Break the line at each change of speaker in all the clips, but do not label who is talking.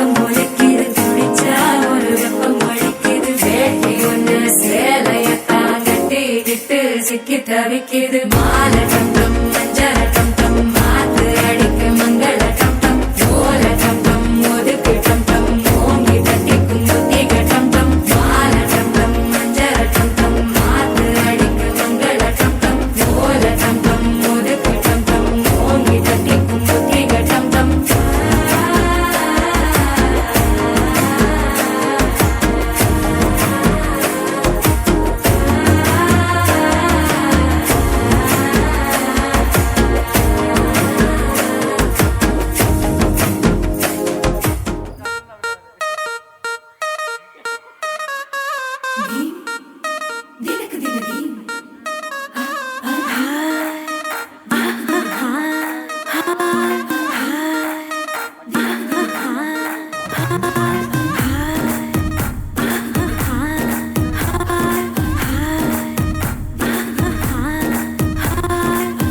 வெக்கம் ஒழிக்குது துடிச்சா ஒரு வெப்பம் ஒழிக்குது வேட்டி ஒண்ணு சேலையத்தான் கட்டிக்கிட்டு சிக்கி தவிக்குது மாலை டம் மஞ்சள் டம் மாத்து அடிக்க மங்கள டம் ஓல டம் ஒதுக்கு டம் ஓங்கி தட்டிக்கும் புத்திக டம் மாலை டம் மஞ்சள் டம் மாத்து அடிக்க மங்கள டம் ஓல டம் ஒதுக்கு டம் ஓங்கி தட்டிக்கும் புத்திக டம்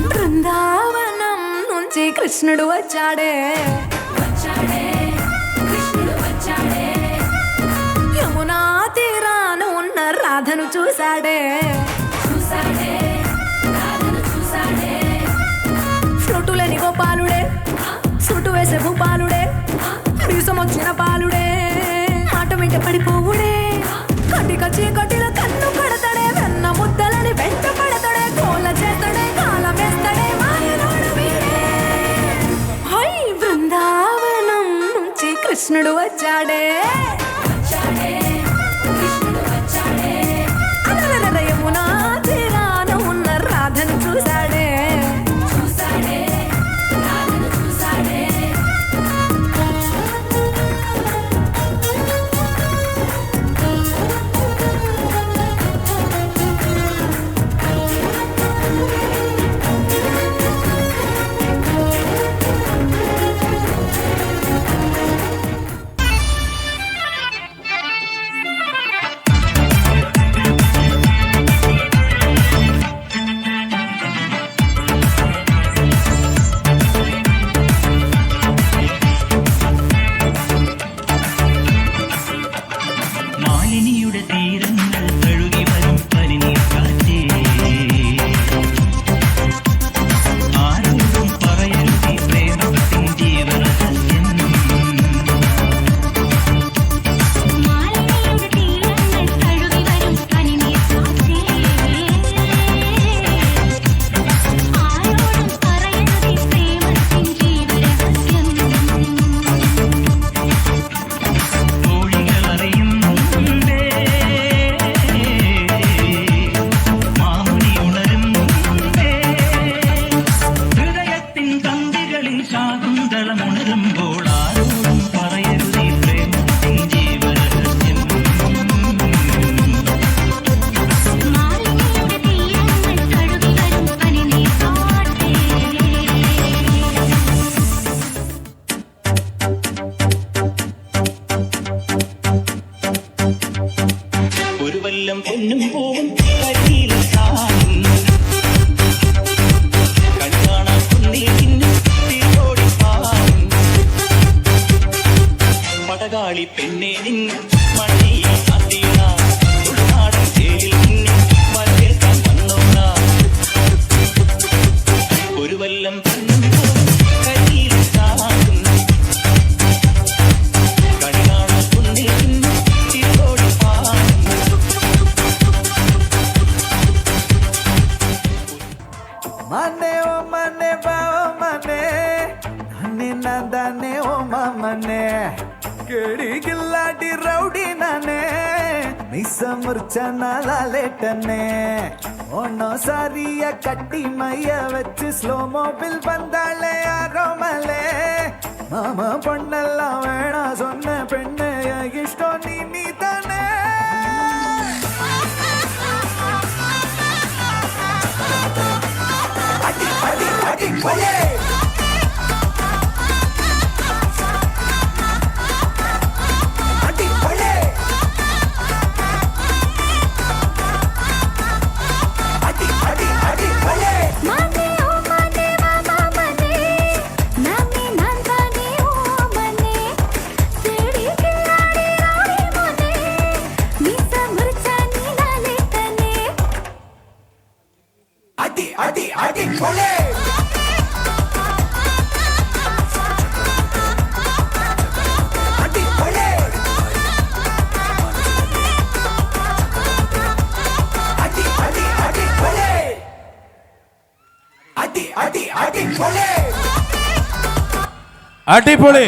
బృందావనం నుంచి కృష్ణుడు వచ్చాడే యమునా తీరాన ఉన్న రాధను చూశాడే ఫ్లూటులేని గోపాలుడే సుటు వేసే భూపాలుడే రీసం వచ్చిన పాలుడే మాట వెంట పడిపోవుడే కటిక చీకటిలో కన్ను పడతాడే వెన్న ముద్దలని వెంట పడతాడే కోల చేస్తాడే కాలం వేస్తాడే మాయలోడు వీడే హై బృందావనం నుంచి కృష్ణుడు వచ్చాడే యమునా తీరాన ఉన్న రాధను చూశాడే
ಸಾರಿಯ ಕಟ್ಟಿ ಮೈಯ ವಚ್ಚು ಸ್ಲೋ ಮೋಬಿಲ್ ಬಂದಾಳೆ ಆರೋಮಲೆ ಮಾಮ பொண்ணெல்ல வேணா சொன்ன பெண்ணே இஷ்டம் நீ தானே அடி அடி அடி போயே
Mane,
அடி அடி அடி கொலே அடி கொலே அடி அடி அடி கொலே அடி அடி அடி கொலே
அடிப்பொலி.